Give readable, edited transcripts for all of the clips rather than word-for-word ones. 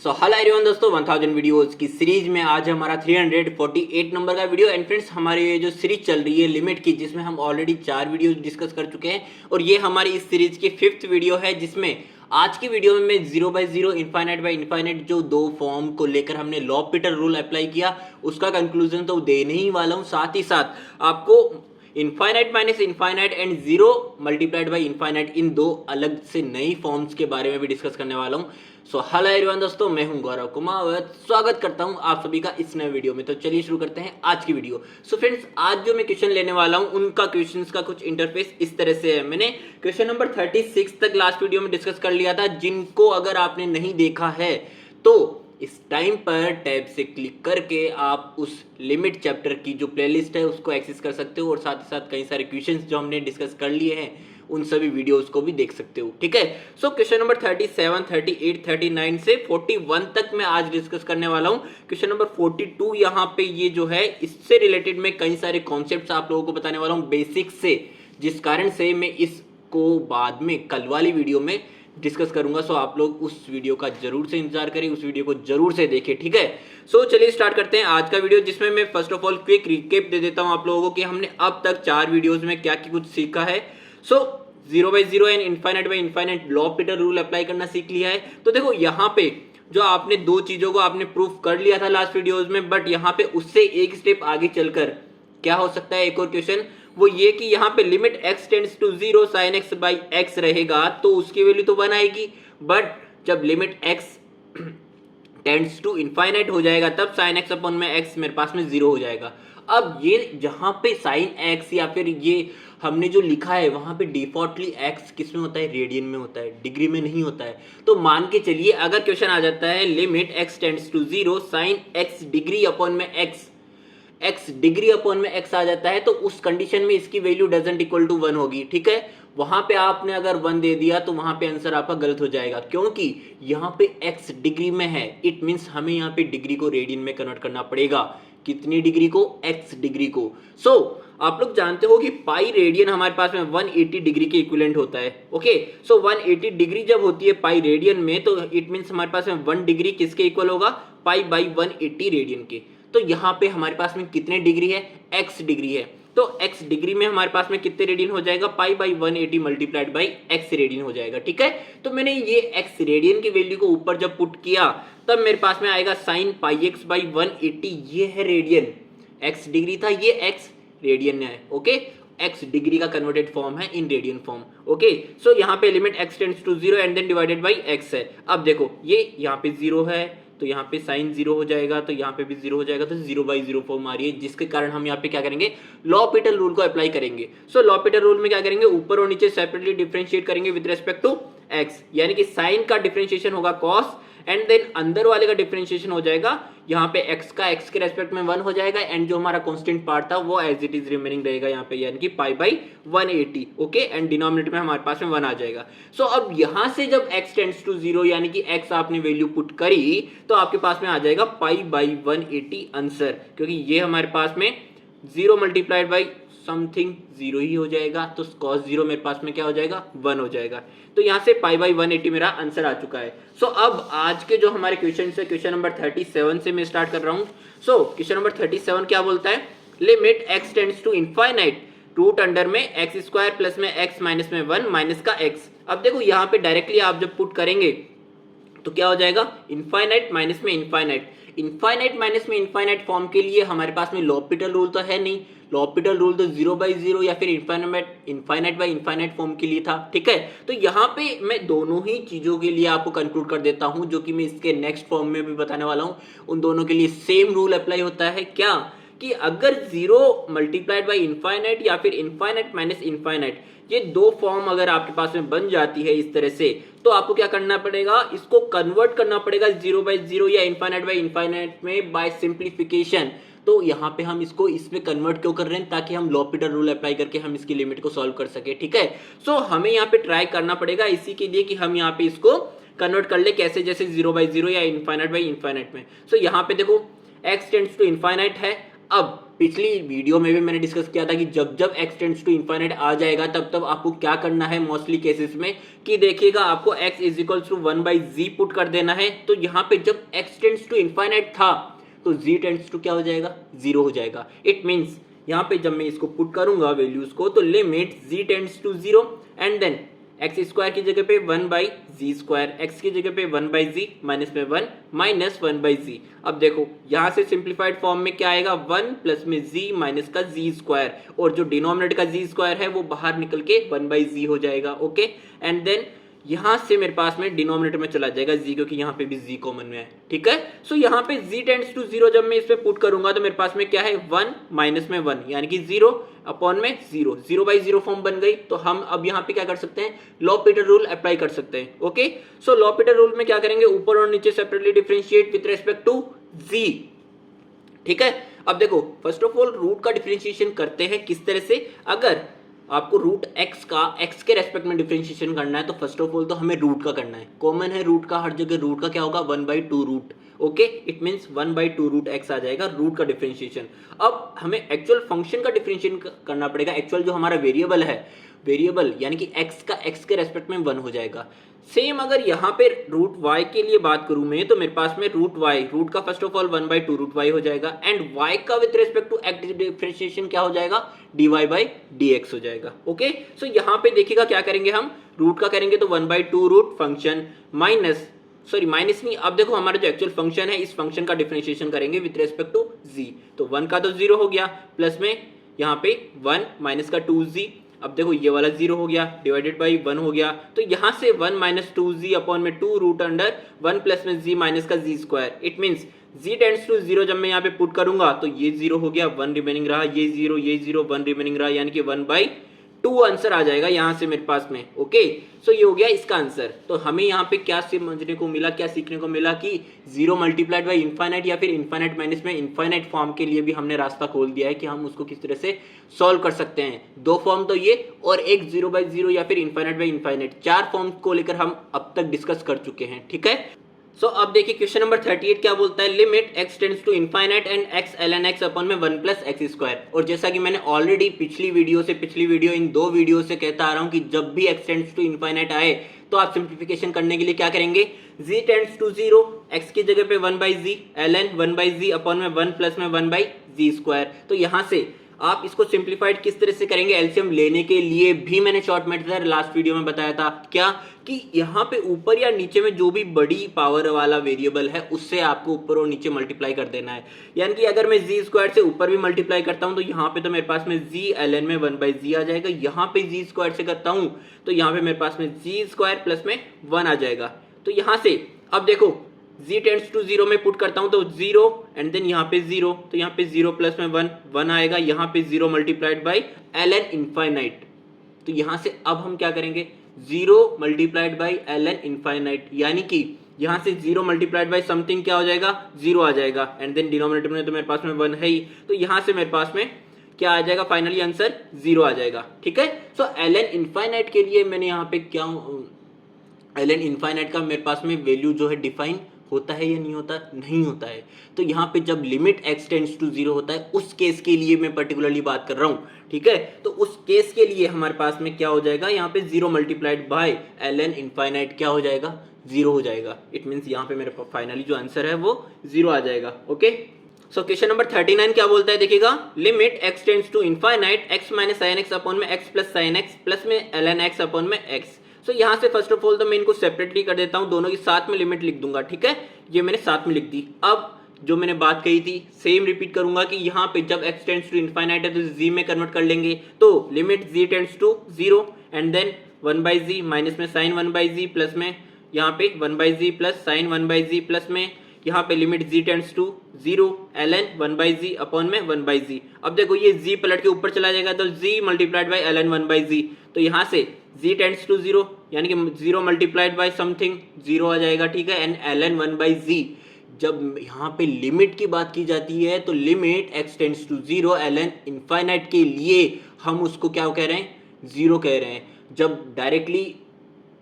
So hello everyone दोस्तों, 1000 videos की series में आज हमारा 348 नंबर का वीडियो। एंड फ्रेंड्स, हमारी ये जो सीरीज चल रही है लिमिट की, जिसमें हम ऑलरेडी 4 वीडियोस डिस्कस कर चुके हैं और ये हमारी इस सीरीज की 5th वीडियो है, जिसमें आज की वीडियो में मैं 0/0 इनफाइनाइट बाय इनफाइनाइट जो दो फॉर्म को लेकर हमने लॉपिटल रूल अप्लाई किया उसका कंक्लूजन तो देने ही वाला हूँ। साथ ही साथ आपको infinite minus infinite and zero multiplied by infinite इन दो अलग से नई फॉर्म्स के बारे में भी डिस्कस करने वाला हूं। सो हेलो एवरीवन दोस्तों, मैं हूं गौरव कुमार, स्वागत करता हूं आप सभी का इस नए वीडियो में। तो चलिए शुरू करते हैं आज की वीडियो। सो फ्रेंड्स, आज जो मैं क्वेश्चन लेने वाला हूं उनका क्वेश्चंस का कुछ इंटरफेस इस तरह से है। मैंने क्वेश्चन नंबर 36 तक लास्ट वीडियो में डिस्कस कर लिया था। जिनको अगर आपने नहीं देखा है तो इस टाइम पर टैब से क्लिक करके आप उस लिमिट चैप्टर की जो प्लेलिस्ट है उसको एक्सेस कर सकते हो और साथ ही साथ कई सारे क्वेश्चंस जो हमने डिस्कस कर लिए हैं उन सभी वीडियोस को भी देख सकते हो। ठीक है, सो क्वेश्चन नंबर 37, 38, 39 से 41 तक मैं आज डिस्कस करने वाला हूं। क्वेश्चन नंबर 42 यहाँ पे ये जो है इससे रिलेटेड मैं कई सारे कॉन्सेप्ट्स आप लोगों को बताने वाला हूँ बेसिक से, जिस कारण से मैं इसको बाद में कल वाली वीडियो में डिस्कस करूंगा। सो आप लोग उस वीडियो का जरूर से इंतजार करें, उस वीडियो को जरूर से देखें। ठीक है, सो चलिए स्टार्ट करते हैं आज का वीडियो, जिसमें मैं first of all quick recap दे देता हूं आप लोगों को कि हमने अब तक 4 वीडियोस में क्या कुछ सीखा है। So 0/0 and infinite by infinite L'Hopital rule apply करना सीख लिया है। तो देखो यहाँ पे जो आपने दो चीजों को आपने प्रूफ कर लिया था लास्ट वीडियोज में, बट यहाँ पे उससे एक स्टेप आगे चलकर क्या हो सकता है, एक और क्वेश्चन, वो ये कि यहाँ पे limit x tends to 0 sin x by x रहेगा तो उसकी वैल्यू तो 1 आएगी, बट जब limit x tends to infinite हो जाएगा तब sin x अपॉन में x मेरे पास में 0 हो जाएगा। अब ये जहां पे sin x या फिर ये हमने जो लिखा है वहां पे डिफॉल्टली x किस में होता है, रेडियन में होता है, डिग्री में नहीं होता है। तो मान के चलिए अगर क्वेश्चन आ जाता है limit x tends to 0 sin x degree upon में x डिग्री अपॉन में x आ जाता है, तो उस कंडीशन में इसकी वैल्यू डजंट इक्वल टू 1 होगी। ठीक है, वहां पे आपने अगर 1 दे दिया तो वहां पे आंसर आपका गलत हो जाएगा, क्योंकि यहां पे x डिग्री में है। इट मींस हमें यहां पे डिग्री को रेडियन में कन्वर्ट करना पड़ेगा। कितनी डिग्री को? x डिग्री को। सो आप लोग जानते हो कि पाई रेडियन हमारे पास में 180 डिग्री के इक्विवेलेंट होता है। ओके, सो 180 डिग्री जब होती है पाई रेडियन में, तो इट मींस हमारे पास में 1 डिग्री किसके इक्वल होगा? पाई बाई 180 रेडियन के। तो यहाँ पे हमारे पास में कितने डिग्री है? x डिग्री है। तो x डिग्री में हमारे पास में कितने रेडियन हो जाएगा? Pi by 180 multiplied by x radian हो जाएगा। ठीक है, तो मैंने ये x रेडियन की वैल्यू को ऊपर जब पुट किया तब मेरे पास में आएगा साइन पाई x बाई 180। ये है रेडियन, x डिग्री था, ये x रेडियन है। ओके, x डिग्री का कन्वर्टेड फॉर्म है in radian form. Okay, so यहाँ पे limit x tends to 0 and then divided by x है। अब देखो ये यहाँ पे 0 है तो यहाँ पे साइन 0 हो जाएगा, तो यहाँ पे भी 0 हो जाएगा, तो 0/0 फॉर्म आ रही है, जिसके कारण हम यहाँ पे क्या करेंगे? लॉपिटल रूल को अप्लाई करेंगे। सो लॉपिटल रूल में क्या करेंगे? ऊपर और नीचे सेपरेटली डिफरेंशिएट करेंगे विद रेस्पेक्ट टू x, यानी कि साइन का डिफरेंशिएशन होगा cos एंड देन अंदर वाले का डिफरेंशिएशन हो जाएगा यहाँ पे x का x के रेस्पेक्ट में 1 हो जाएगा एंड जो हमारा कांस्टेंट पार्ट था वो एज इट इज रिमेनिंग रहेगा यहाँ पे, यानी कि pi by 180। Okay, and denominator में हमारे पास में 1 आ जाएगा। सो अब यहाँ से जब x टेंड्स टू 0 यानी कि x आपने वैल्यू पुट करी तो आपके पास में आ जाएगा पाई बाई 180 आंसर, क्योंकि ये हमारे पास में 0 मल्टीप्लाइड बाई समथिंग 0 ही हो जाएगा, तो cos 0 मेरे पास में क्या हो जाएगा? 1 हो जाएगा। तो यहाँ से पाई बाई 180 मेरा आंसर आ चुका है। सो अब आज के जो हमारे क्वेश्चन है, क्वेश्चन नंबर 37 से मैं स्टार्ट कर रहा हूँ। सो क्वेश्चन नंबर 37 क्या बोलता है? Limit x tends to infinite root under में x स्क्वायर प्लस में x माइनस में 1 माइनस का x। अब देखो यहाँ पे डायरेक्टली आप जब पुट करेंगे तो क्या हो जाएगा? इनफाइनाइट माइनस में इनफाइनाइट, इनफाइनाइट माइनस में इनफाइनाइट फॉर्म के लिए हमारे पास में लॉपिटल रूल तो है नहीं। लॉपिटल रूल तो 0/0 या फिर इनफाइनाइट बाय इनफाइनाइट फॉर्म के लिए था। ठीक है, तो यहाँ पे मैं दोनों ही चीजों के लिए आपको कंक्लूड कर देता हूँ, जो कि मैं इसके नेक्स्ट फॉर्म में भी बताने वाला हूँ। उन दोनों के लिए सेम रूल अप्लाई होता है क्या, कि अगर 0 मल्टीप्लाइड बाई इनफाइनाइट या फिर इनफाइनाइट माइनस इनफाइनाइट, ये दो फॉर्म अगर आपके पास में बन जाती है इस तरह से, तो आपको क्या करना पड़ेगा? इसको कन्वर्ट करना पड़ेगा 0/0 या इनफाइनाइट बाई इनफाइनाइट में बाय सिंप्लीफिकेशन। तो यहाँ पे हम इसको इसमें कन्वर्ट क्यों कर रहे हैं? ताकि हम लॉपिटल रूल अप्लाई करके हम इसकी लिमिट को सॉल्व कर सके। ठीक है, सो हमें यहाँ पे ट्राई करना पड़ेगा इसी के लिए कि हम यहाँ पे इसको कन्वर्ट कर ले, कैसे? जैसे 0/0 या इनफाइनाइट बाई इनफाइनाइट में। सो यहाँ पे देखो x टेंड्स टू इनफाइनाइट है। अब पिछली वीडियो में भी मैंने डिस्कस किया था कि जब जब x टेंड्स टू इनफाइनाइट आ जाएगा तब तब आपको क्या करना है मोस्टली केसेस में, कि देखिएगा आपको x is equals to 1/z put कर देना है। तो यहाँ पे जब x टेंड्स टू इनफाइनाइट था तो z टेंड्स टू क्या हो जाएगा, 0 हो जाएगा। इट मीन्स यहाँ पे जब मैं इसको पुट करूंगा वैल्यूज को, तो limit z tends to 0 and then x square की जगह पे 1/z स्क्वायर, एक्स की जगह पे 1/z माइनस में 1 माइनस 1/z। अब देखो यहाँ से सिंप्लीफाइड फॉर्म में क्या आएगा, 1 प्लस में z माइनस का z स्क्वायर, और जो डिनोमिनेटर का z स्क्वायर है वो बाहर निकल के 1/z हो जाएगा। ओके, एंड देन यहाँ से मेरे पास में डिनोमिनेटर में चला जाएगा z, क्योंकि यहाँ पे भी z कॉमन में है। ठीक है, सो यहाँ पे z टेंड्स टू 0 जब मैं इस पे पुट करूंगा तो मेरे पास में क्या है, 1 माइनस में 1 यानी कि 0 अपॉन में 0, 0/0 फॉर्म बन गई। तो हम अब यहाँ पे क्या कर सकते हैं, लॉपिटल रूल अप्लाई कर सकते हैं। ओके, सो लॉपिटल रूल में क्या करेंगे, ऊपर और नीचे separately differentiate with respect to z। ठीक है, अब देखो फर्स्ट ऑफ ऑल रूट का डिफरेंशिएशन करते हैं किस तरह से। अगर आपको रूट x का x के रेस्पेक्ट में डिफरेंशिएशन करना है तो फर्स्ट ऑफ ऑल तो हमें रूट का करना है। कॉमन है रूट का, हर जगह रूट का क्या होगा, 1/2 root. Okay, it means 1/2 root x आ जाएगा रूट का डिफरेंशिएशन। अब हमें एक्चुअल फंक्शन का डिफरेंशिएशन करना पड़ेगा। एक्चुअल जो हमारा वेरिएबल है, वेरिएबल यानी कि x का x के रेस्पेक्ट में 1 हो जाएगा। सेम अगर यहाँ पे रूट y के लिए बात करूं मैं, तो मेरे पास में रूट y, रूट का first of all 1/2 root y हो जाएगा, एंड y का with respect to x differentiation क्या हो जाएगा, dy/dx हो जाएगा। ओके, सो यहाँ पे देखिएगा क्या करेंगे हम, रूट का करेंगे तो 1/2 रूट फंक्शन माइनस नहीं, अब देखो हमारा जो एक्चुअल फंक्शन है इस फंक्शन का डिफरेंशिएशन करेंगे विद रिस्पेक्ट टू z। तो 1 का तो 0 हो गया, प्लस में यहाँ पे 1 माइनस का 2z। अब देखो ये वाला 0 हो गया, डिवाइडेड बाई 1 हो गया, तो यहाँ से 1 माइनस 2z अपॉन में 2 रूट अंडर 1 प्लस में z माइनस का z square. It means z tends to 0 जब मैं यहाँ पे पुट करूंगा तो ये 0 हो गया, 1 रिमेनिंग रहा, ये 0 1 रिमेनिंग रहा, यानी कि 1/2 आंसर आ जाएगा यहाँ से मेरे पास में। ओके, सो ये हो गया इसका आंसर। तो हमें यहाँ पे क्या समझने को मिला, क्या सीखने को मिला कि 0 मल्टीप्लाइड बाई इनफाइनाइट या फिर इनफाइनाइट माइनस में इनफाइनाइट फॉर्म के लिए भी हमने रास्ता खोल दिया है कि हम उसको किस तरह से सॉल्व कर सकते हैं। 2 फॉर्म तो ये, और एक 0/0 या फिर इनफाइनाइट बाई इनफाइनाइट, 4 फॉर्म को लेकर हम अब तक डिस्कस कर चुके हैं। ठीक है, सो अब देखिए क्वेश्चन नंबर 38 क्या बोलता है, limit x tends to infinite and x ln x upon में 1 प्लस x स्क्वायर। और जैसा कि मैंने ऑलरेडी पिछली वीडियो इन 2 वीडियो से कहता आ रहा हूं कि जब भी x टेंड्स टू इनफाइनाइट आए तो आप सिंप्लीफिकेशन करने के लिए क्या करेंगे, z टेंड्स टू 0, x की जगह पे 1/z ln 1/z अपॉन में 1 प्लस में 1/z स्क्वायर। तो यहां से आप इसको सिंप्लीफाइड किस तरह से करेंगे, एलसीएम लेने के लिए भी मैंने शॉर्ट मेथड लास्ट वीडियो में बताया था, क्या कि यहाँ पे ऊपर या नीचे में जो भी बड़ी पावर वाला वेरिएबल है उससे आपको ऊपर और नीचे मल्टीप्लाई कर देना है। यानी कि अगर मैं z स्क्वायर से ऊपर भी मल्टीप्लाई करता हूँ तो यहाँ पे तो मेरे पास में z ln में 1/z आ जाएगा, यहाँ पे z स्क्वायर से करता हूँ तो यहाँ पे मेरे पास में z स्क्वायर प्लस में 1 आ जाएगा। तो यहाँ से अब देखो z टेंड्स टू 0 में पुट करता हूं तो 0 एंड देन यहाँ पे 0, तो यहाँ पे 0 प्लस में 1 आएगा, यहाँ पे 0 मल्टीप्लाइड बाई ln इनफाइनाइट। तो यहाँ से अब हम क्या करेंगे, 0 मल्टीप्लाइड बाई ln इनफाइनाइट, यानी कि यहाँ से 0 मल्टीप्लाइड बाई समथिंग क्या हो जाएगा, 0 आ जाएगा, एंड देन डिनोमिनेटर में तो मेरे पास में 1 है ही, तो यहाँ से मेरे पास में क्या आ जाएगा, फाइनली आंसर 0 आ जाएगा। ठीक है, सो ln इनफाइनाइट के लिए मैंने यहाँ पे क्या, ln इनफाइनाइट का मेरे पास में वैल्यू जो है डिफाइन होता है या नहीं होता, नहीं होता है। तो यहाँ पे जब लिमिट x टेंड्स टू 0 होता है उस केस के लिए मैं पर्टिकुलरली बात कर रहा हूँ। ठीक है, तो उस केस के लिए हमारे पास में क्या हो जाएगा, यहाँ पे 0 मल्टीप्लाइड बाय ln इनफाइनाइट क्या हो जाएगा, 0 हो जाएगा। इट मीन्स यहाँ पे मेरे फाइनली जो आंसर है वो 0 आ जाएगा। ओके, सो क्वेश्चन नंबर 39 क्या बोलता है, देखिएगा, limit x tends to infinite x minus sine x upon में x plus sine x plus में ln x अपॉन में x। सो यहाँ से फर्स्ट ऑफ ऑल तो मैं इनको सेपरेटली कर देता हूँ, दोनों की साथ में लिमिट लिख दूंगा। ठीक है, ये मैंने साथ में लिख दी। अब जो मैंने बात कही थी सेम रिपीट करूंगा कि यहाँ पे जब x टेंड्स टू इनफाइनाइट है तो z में कन्वर्ट कर लेंगे, तो limit z tends to 0 and then 1/z minus में साइन 1/z प्लस में यहाँ पे 1/z plus sign 1/z plus में यहाँ पे limit z tends to 0 ln 1/z upon में 1/z। अब देखो ये z पलट के ऊपर चला जाएगा तो z multiplied by ln 1/z, तो यहाँ से z टेंड्स टू 0 यानी कि 0 मल्टीप्लाइड बाई समथिंग 0 आ जाएगा। ठीक है, एंड ln 1/z जब यहाँ पे लिमिट की बात की जाती है तो limit x tends to 0 ln infinite के लिए हम उसको क्या कह रहे हैं, 0 कह रहे हैं। जब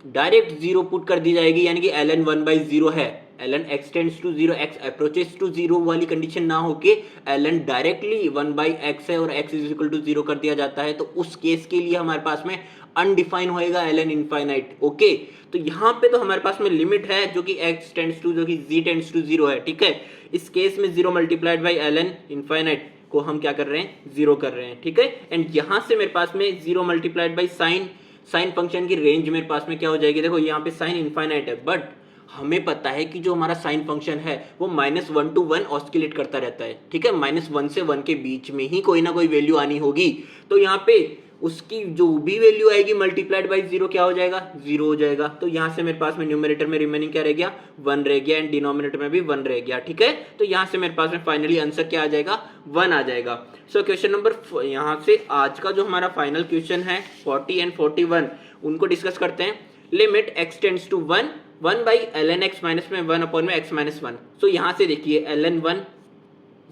डायरेक्ट 0 पुट कर दी जाएगी यानी कि ln 1/0 है, ln x tends to 0 x approaches to 0 वाली कंडीशन ना होके ln डायरेक्टली 1/x है और x इज इक्वल टू 0 कर दिया जाता है, तो उस केस के लिए हमारे पास में अनडिफाइन होएगा ln इनफाइनाइट। ओके, तो यहाँ पे तो हमारे पास में लिमिट है जो कि x टेंड्स टू, जो कि z टेंड्स टू 0 है, ठीक है। इस केस में 0 मल्टीप्लाइड बाई ln इनफाइनाइट को हम क्या कर रहे हैं, 0 कर रहे हैं, ठीक है। एंड यहां से मेरे पास में 0 मल्टीप्लाइड बाई साइन फंक्शन की रेंज मेरे पास में क्या हो जाएगी, देखो यहाँ पे साइन इनफाइनाइट है, बट हमें पता है कि जो हमारा साइन फंक्शन है वो -1 to 1 ऑस्किलेट करता रहता है, ठीक है। -1 से 1 के बीच में ही कोई ना कोई वैल्यू आनी होगी, तो यहाँ पे उसकी जो भी वैल्यू आएगी मल्टीप्लाइड बाई 0 क्या हो जाएगा, 0 हो जाएगा। तो यहाँ से मेरे पास में न्यूमरेटर में रिमेनिंग क्या रह गया, 1 रह गया, एंड डिनोमिनेटर में भी 1 रह गया, ठीक है। तो यहाँ से मेरे पास में फाइनली आंसर क्या आ जाएगा, 1 आ जाएगा। सो क्वेश्चन नंबर, यहाँ से आज का जो हमारा फाइनल क्वेश्चन है 40 एंड 41 उनको डिस्कस करते हैं। Limit x tends to 1 by ln x minus में 1 अपॉन में x माइनस 1। सो यहाँ से देखिए ln 1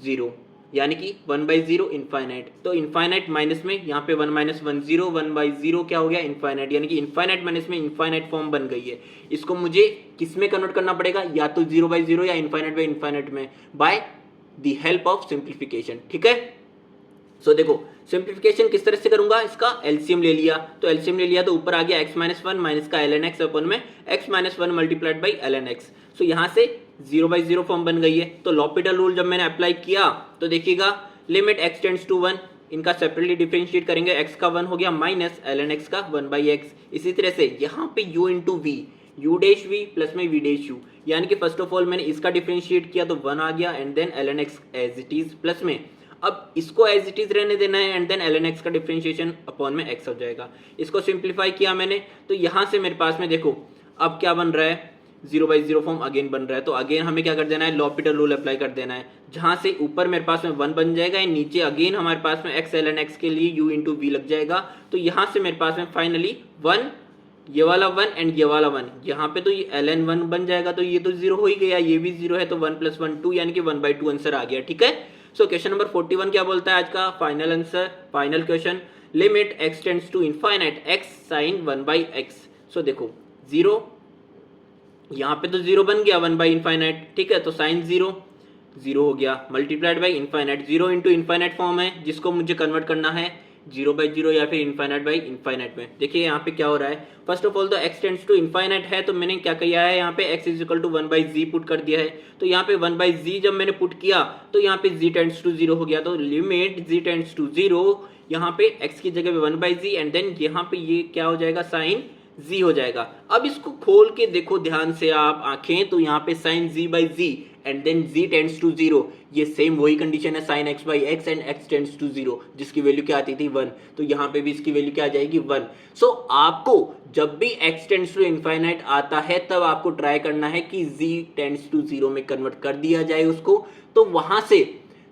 0 यानी कि 1/0 इनफाइनाइट, तो इनफाइनाइट माइनस में यहाँ पे 1 - 1 0, 1/0 क्या हो गया, इनफाइनाइट, यानी कि इनफाइनाइट माइनस में इनफाइनाइट फॉर्म बन गई है। इसको मुझे किस में कन्वर्ट करना पड़ेगा, या तो 0/0 या इनफाइनाइट बाई इनफाइनाइट में, by the help of simplification, ठीक है। सो देखो सिंप्लीफिकेशन किस तरह से करूंगा, इसका एलसीएम ले लिया, तो एलसीएम ले लिया तो ऊपर आ गया x - 1 माइनस का ln x अपन में x - 1 multiplied by ln x। So यहाँ से 0/0 फॉर्म बन गई है। तो लॉपिटल रूल जब मैंने अप्लाई किया तो देखिएगा लिमिट x टेंड्स टू 1, इनका सेपरेटली डिफरेंशिएट करेंगे, x का 1 हो गया माइनस ln x का 1/x। इसी तरह से यहाँ पे u into v, u dash v plus में v डैश u, यानी कि फर्स्ट ऑफ ऑल मैंने इसका डिफरेंशिएट किया तो 1 आ गया, and then ln x as it is plus में, अब इसको एज इट इज रहने देना है, एंड देन ln x का डिफरेंशिएशन अपॉन में x हो जाएगा। इसको सिंप्लीफाई किया मैंने, तो यहाँ से मेरे पास में देखो अब क्या बन रहा है, 0/0 फॉर्म अगेन बन रहा है। तो अगेन हमें क्या कर देना है, लॉपिटल रूल अप्लाई कर देना है, जहां से ऊपर मेरे पास में 1 बन जाएगा, नीचे अगेन हमारे पास में x ln x के लिए u इंटू वी लग जाएगा। तो यहाँ से मेरे पास में फाइनली 1, ये वाला 1 एंड ये वाला 1, यहाँ पे तो ये ln 1 बन जाएगा, तो ये तो 0 हो ही गया, ये भी 0 है, तो 1 + 1 2, यानी कि 1/2 आंसर आ गया, ठीक है। सो क्वेश्चन नंबर 41 क्या बोलता है आज का final answer, final question, limit x tends to infinite x sin 1/x। So देखो 0, यहाँ पे तो 0 बन गया 1/इनफाइनाइट, ठीक है, तो साइन 0 0 हो गया, multiplied by infinite, 0 into infinite form है जिसको मुझे कन्वर्ट करना है 0/0 या फिर इनफाइनाइट बाई इनफाइनाइट में। देखिए यहाँ पे क्या हो रहा है, फर्स्ट ऑफ ऑल तो x टेंड्स टू इनफाइनाइट है, तो मैंने क्या किया है, यहाँ पे x is equal to 1/z put कर दिया है। तो यहाँ पे 1/z जब मैंने पुट किया तो यहाँ पे z टेंड्स टू 0 हो गया, तो लिमिट z टेंड्स टू 0, यहाँ पे x की जगह पे 1/z, एंड देन यहाँ पे ये क्या हो जाएगा, साइन z हो जाएगा। अब इसको खोल के देखो ध्यान से आप आंखें, तो यहाँ पे sine z/z and then z tends to 0, ये सेम वही कंडीशन है sine x/x and x tends to 0, जिसकी वैल्यू क्या आती थी 1, तो यहाँ पे भी इसकी वैल्यू क्या आ जाएगी 1। सो आपको जब भी x टेंड्स टू इनफाइनाइट आता है तब आपको ट्राई करना है कि z टेंड्स टू 0 में कन्वर्ट कर दिया जाए उसको, तो वहां से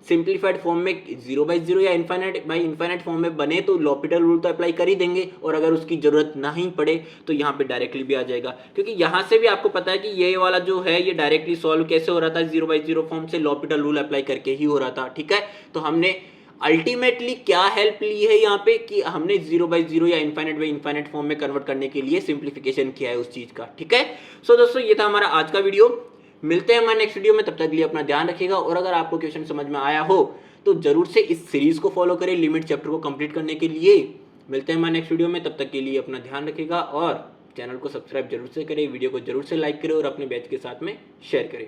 सिंप्लीफाइड फॉर्म में 0/0 या इनफाइनाइट बाई इनफाइनाइट फॉर्म में बने तो लॉपिटल रूल तो अप्लाई कर ही देंगे, और अगर उसकी जरूरत नहीं पड़े तो यहाँ पे डायरेक्टली भी आ जाएगा, क्योंकि यहाँ से भी आपको पता है कि ये वाला जो है ये डायरेक्टली सॉल्व कैसे हो रहा था, 0/0 फॉर्म से लॉपिटल रूल अप्लाई करके ही हो रहा था, ठीक है। तो हमने अल्टीमेटली क्या हेल्प ली है यहाँ पे कि हमने 0/0 या इनफाइनाइट बाई इनफाइनाइट फॉर्म में कन्वर्ट करने के लिए सिंप्लीफिकेशन किया है उस चीज का, ठीक है। सो दोस्तों ये था हमारा आज का वीडियो, मिलते हैं हमारे नेक्स्ट वीडियो में, तब तक के लिए अपना ध्यान रखिएगा, और अगर आपको क्वेश्चन समझ में आया हो तो जरूर से इस सीरीज को फॉलो करें लिमिट चैप्टर को कंप्लीट करने के लिए। मिलते हैं हमारे नेक्स्ट वीडियो में, तब तक के लिए अपना ध्यान रखिएगा, और चैनल को सब्सक्राइब जरूर से करें, वीडियो को जरूर से लाइक करें, और अपने बैच के साथ में शेयर करें।